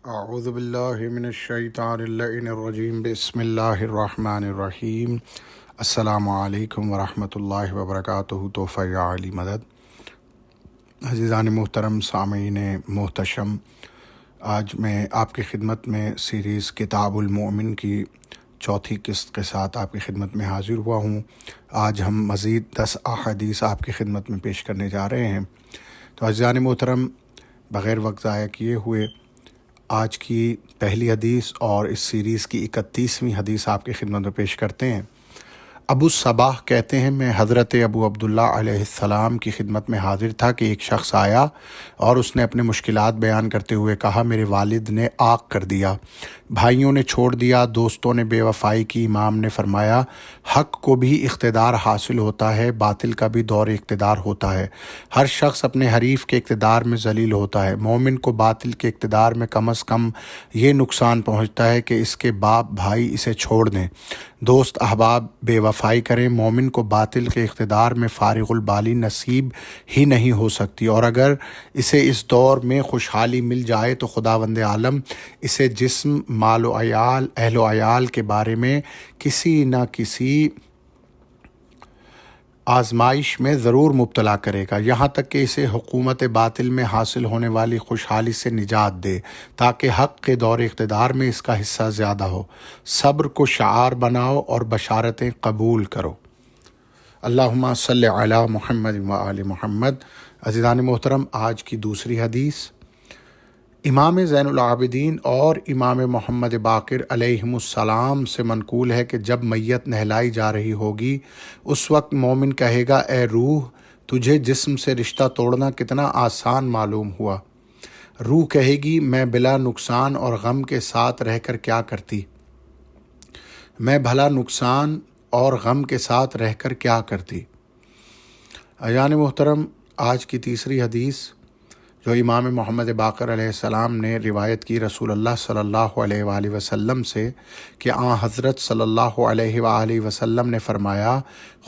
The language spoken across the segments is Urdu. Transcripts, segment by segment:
اعوذ باللہ من الشیطان اللعین الرجیم بسم اللہ الرحمن الرحیم۔ السلام علیکم ورحمۃ اللہ وبرکاتہ۔ تحفہ یا علی مدد۔ عزیزان محترم، سامعین محتشم، آج میں آپ کی خدمت میں سیریز کتاب المؤمن کی چوتھی قسط کے ساتھ آپ کی خدمت میں حاضر ہوا ہوں۔ آج ہم مزید 10 احادیث آپ کی خدمت میں پیش کرنے جا رہے ہیں۔ تو عزیزان محترم، بغیر وقت ضائع کیے ہوئے آج کی پہلی حدیث اور اس سیریز کی 31ویں حدیث آپ کی خدمت میں پیش کرتے ہیں۔ ابو صباح کہتے ہیں، میں حضرت ابو عبداللہ علیہ السلام کی خدمت میں حاضر تھا کہ ایک شخص آیا اور اس نے اپنے مشکلات بیان کرتے ہوئے کہا، میرے والد نے عاق کر دیا، بھائیوں نے چھوڑ دیا، دوستوں نے بے وفائی کی۔ امام نے فرمایا، حق کو بھی اقتدار حاصل ہوتا ہے، باطل کا بھی دور اقتدار ہوتا ہے۔ ہر شخص اپنے حریف کے اقتدار میں ذلیل ہوتا ہے۔ مومن کو باطل کے اقتدار میں کم از کم یہ نقصان پہنچتا ہے کہ اس کے باپ بھائی اسے چھوڑ دیں، دوست احباب بے وفائی کریں۔ مومن کو باطل کے اقتدار میں فارغ البالی نصیب ہی نہیں ہو سکتی، اور اگر اسے اس دور میں خوشحالی مل جائے تو خداوند عالم اسے جسم، مال و عیال، اہل و عیال کے بارے میں کسی نہ کسی آزمائش میں ضرور مبتلا کرے گا، یہاں تک کہ اسے حکومت باطل میں حاصل ہونے والی خوشحالی سے نجات دے، تاکہ حق کے دور اقتدار میں اس کا حصہ زیادہ ہو۔ صبر کو شعار بناؤ اور بشارتیں قبول کرو۔ اللہم صلی علی محمد و آل محمد۔ عزیزان محترم، آج کی دوسری حدیث امام زین العابدین اور امام محمد باقر علیہم السلام سے منقول ہے کہ جب میت نہلائی جا رہی ہوگی اس وقت مومن کہے گا، اے روح، تجھے جسم سے رشتہ توڑنا کتنا آسان معلوم ہوا۔ روح کہے گی، میں بلا نقصان اور غم کے ساتھ رہ کر کیا کرتی، میں بھلا نقصان اور غم کے ساتھ رہ کر کیا کرتی۔ عزیزان محترم، آج کی تیسری حدیث جو امام محمد باقر علیہ السلام نے روایت کی رسول اللہ صلی اللہ علیہ وآلہ وسلم سے کہ حضرت صلی اللہ علیہ وآلہ وسلم نے فرمایا،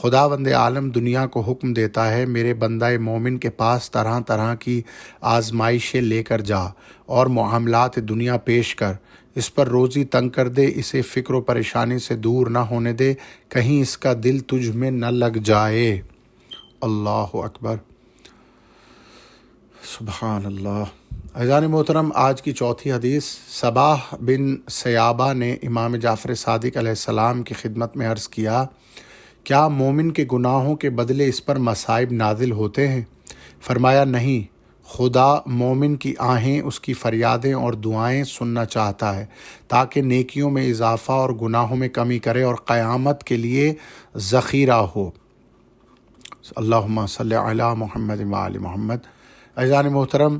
خداوند عالم دنیا کو حکم دیتا ہے، میرے بندہ مومن کے پاس طرح طرح کی آزمائشیں لے کر جا اور معاملات دنیا پیش کر، اس پر روزی تنگ کر دے، اسے فکر و پریشانی سے دور نہ ہونے دے، کہیں اس کا دل تجھ میں نہ لگ جائے۔ اللہ اکبر، سبحان اللہ۔ عزیزان محترم، آج کی چوتھی حدیث صباح بن سیابہ نے امام جعفر صادق علیہ السلام کی خدمت میں عرض کیا، کیا مومن کے گناہوں کے بدلے اس پر مصائب نازل ہوتے ہیں؟ فرمایا، نہیں، خدا مومن کی آہیں، اس کی فریادیں اور دعائیں سننا چاہتا ہے تاکہ نیکیوں میں اضافہ اور گناہوں میں کمی کرے اور قیامت کے لیے ذخیرہ ہو۔ اللہم صلی علی محمد و آل محمد۔ عزیزان محترم،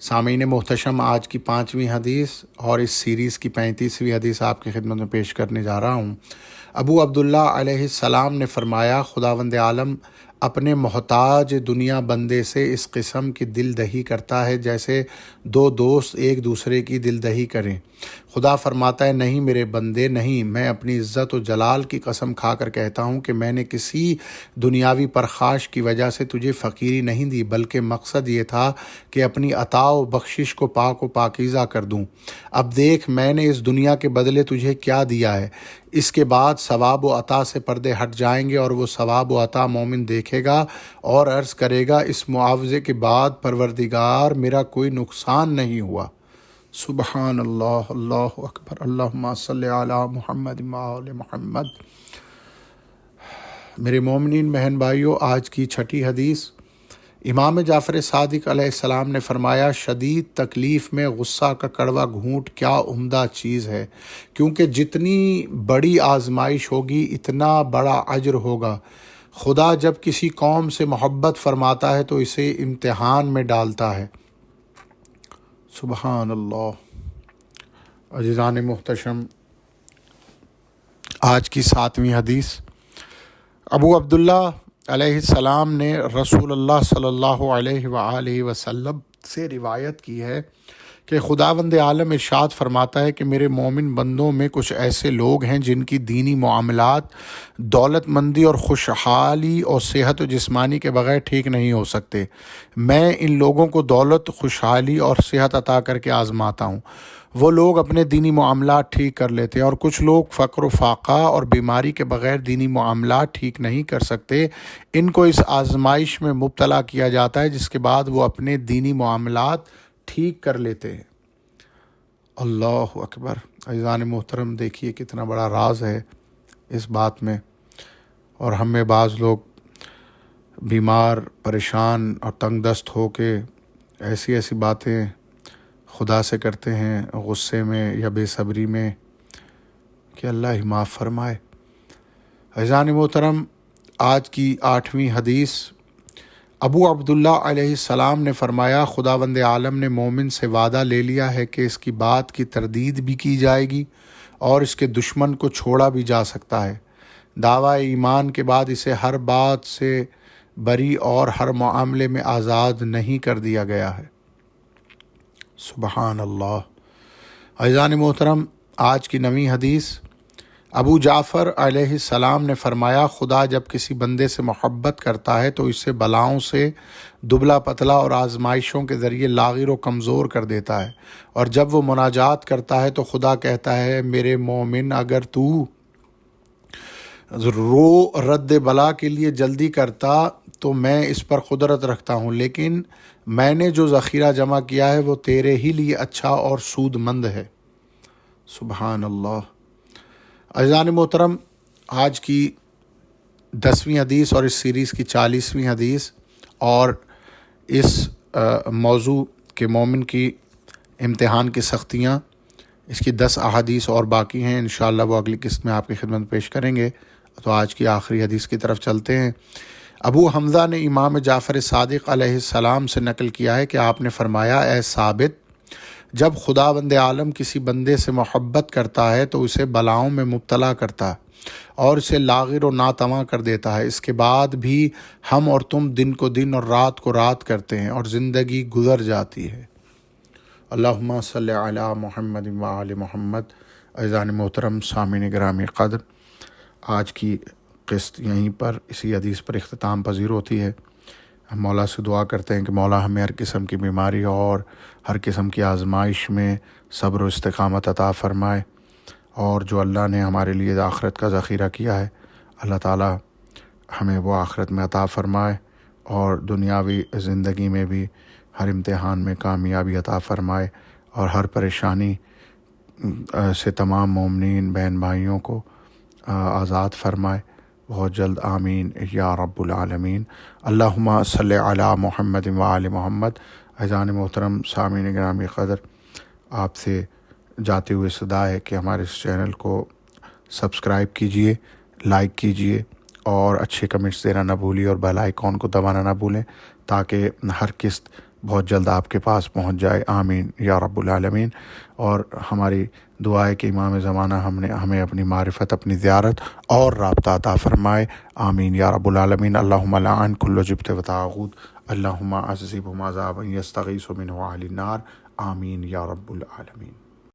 سامعین محتشم، آج کی 5ویں حدیث اور اس سیریز کی 35ویں حدیث آپ کی خدمت میں پیش کرنے جا رہا ہوں۔ ابو عبداللہ علیہ السلام نے فرمایا، خداوند عالم اپنے محتاج دنیا بندے سے اس قسم کی دل دہی کرتا ہے جیسے دو دوست ایک دوسرے کی دل دہی کریں۔ خدا فرماتا ہے، نہیں میرے بندے، نہیں، میں اپنی عزت و جلال کی قسم کھا کر کہتا ہوں کہ میں نے کسی دنیاوی پرخاش کی وجہ سے تجھے فقیری نہیں دی، بلکہ مقصد یہ تھا کہ اپنی عطا و بخشش کو پاک و پاکیزہ کر دوں۔ اب دیکھ میں نے اس دنیا کے بدلے تجھے کیا دیا ہے۔ اس کے بعد ثواب و عطا سے پردے ہٹ جائیں گے اور وہ ثواب و عطا مومن دیکھے گا اور عرض کرے گا، اس معاوضے کے بعد پروردگار میرا کوئی نقصان نہیں ہوا۔ سبحان اللہ، اللہ اکبر، اللہم صلی علی محمد و آل محمد۔ میرے مومنین بہن بھائیوں، آج کی چھٹی حدیث امام جعفر صادق علیہ السلام نے فرمایا، شدید تکلیف میں غصہ کا کڑوا گھونٹ کیا عمدہ چیز ہے، کیونکہ جتنی بڑی آزمائش ہوگی اتنا بڑا اجر ہوگا۔ خدا جب کسی قوم سے محبت فرماتا ہے تو اسے امتحان میں ڈالتا ہے۔ سبحان اللہ۔ عزیزان محتشم، آج کی 7ویں حدیث ابو عبداللہ علیہ السلام نے رسول اللہ صلی اللہ علیہ وآلہ وسلم سے روایت کی ہے کہ خداوند عالم ارشاد فرماتا ہے کہ میرے مومن بندوں میں کچھ ایسے لوگ ہیں جن کی دینی معاملات دولت مندی اور خوشحالی اور صحت و جسمانی کے بغیر ٹھیک نہیں ہو سکتے۔ میں ان لوگوں کو دولت، خوشحالی اور صحت عطا کر کے آزماتا ہوں۔ وہ لوگ اپنے دینی معاملات ٹھیک کر لیتے ہیں، اور کچھ لوگ فقر و فاقہ اور بیماری کے بغیر دینی معاملات ٹھیک نہیں کر سکتے۔ ان کو اس آزمائش میں مبتلا کیا جاتا ہے جس کے بعد وہ اپنے دینی معاملات ٹھیک کر لیتے ہیں۔ اللہ اکبر۔ عزیزان محترم، دیکھیے کتنا بڑا راز ہے اس بات میں، اور ہم میں بعض لوگ بیمار، پریشان اور تنگ دست ہو کے ایسی باتیں خدا سے کرتے ہیں غصے میں یا بے صبری میں، کہ اللہ ہی معاف فرمائے۔ عزیزان محترم، آج کی 8ویں حدیث، ابو عبداللہ علیہ السلام نے فرمایا خداوند عالم نے مومن سے وعدہ لے لیا ہے کہ اس کی بات کی تردید بھی کی جائے گی اور اس کے دشمن کو چھوڑا بھی جا سکتا ہے۔ دعویٰ ایمان کے بعد اسے ہر بات سے بری اور ہر معاملے میں آزاد نہیں کر دیا گیا ہے۔ سبحان اللہ۔ عزیزان محترم، آج کی 9ویں حدیث، ابو جعفر علیہ السلام نے فرمایا خدا جب کسی بندے سے محبت کرتا ہے تو اسے بلاؤں سے دبلا پتلا اور آزمائشوں کے ذریعے لاغر و کمزور کر دیتا ہے، اور جب وہ مناجات کرتا ہے تو خدا کہتا ہے میرے مومن اگر تو رد بلا کے لیے جلدی کرتا تو میں اس پر قدرت رکھتا ہوں، لیکن میں نے جو ذخیرہ جمع کیا ہے وہ تیرے ہی لیے اچھا اور سود مند ہے۔ سبحان اللہ۔ عزیزان محترم، آج کی 10ویں حدیث اور اس سیریز کی 40ویں حدیث، اور اس موضوع کے مومن کی امتحان کی سختیاں، اس کی 10 احادیث اور باقی ہیں، انشاءاللہ وہ اگلی قسط میں آپ کی خدمت میں پیش کریں گے۔ تو آج کی آخری حدیث کی طرف چلتے ہیں۔ ابو حمزہ نے امام جعفر صادق علیہ السلام سے نقل کیا ہے کہ آپ نے فرمایا اے ثابت، جب خداوند عالم کسی بندے سے محبت کرتا ہے تو اسے بلاؤں میں مبتلا کرتا ہے اور اسے لاغر و ناتواں کر دیتا ہے۔ اس کے بعد بھی ہم اور تم دن کو دن اور رات کو رات کرتے ہیں اور زندگی گزر جاتی ہے۔ اللہم صلی علی محمد و آل محمد۔ عزیزان محترم، سامعین گرامی قدر، آج کی قسط یہیں پر اسی حدیث پر اختتام پذیر ہوتی ہے۔ ہم مولا سے دعا کرتے ہیں کہ مولا ہمیں ہر قسم کی بیماری اور ہر قسم کی آزمائش میں صبر و استقامت عطا فرمائے، اور جو اللہ نے ہمارے لیے آخرت کا ذخیرہ کیا ہے اللہ تعالی ہمیں وہ آخرت میں عطا فرمائے، اور دنیاوی زندگی میں بھی ہر امتحان میں کامیابی عطا فرمائے، اور ہر پریشانی سے تمام مومنین بہن بھائیوں کو آزاد فرمائے بہت جلد، آمین یا رب العالمین۔ اللہم صلی علی محمد و آل محمد۔ عزیزان محترم، سامعین گرامی قدر، آپ سے جاتے ہوئے صدا ہے کہ ہمارے اس چینل کو سبسکرائب کیجئے، لائک کیجئے، اور اچھے کمنٹس دینا نہ بھولیے، اور بیل آئیکن کو دبانا نہ بھولیں تاکہ ہر قسط بہت جلد آپ کے پاس پہنچ جائے، آمین یا رب العالمین۔ اور ہماری دعا ہے کہ امام زمانہ ہمیں اپنی معرفت، اپنی زیارت اور رابطہ عطا فرمائے، آمین یا رب العالمین۔ اللہم لعن کل جبت و طاغوت، اللہم عذبہم عذابا یستغیث منہ اہل النار، آمین یا رب العالمین۔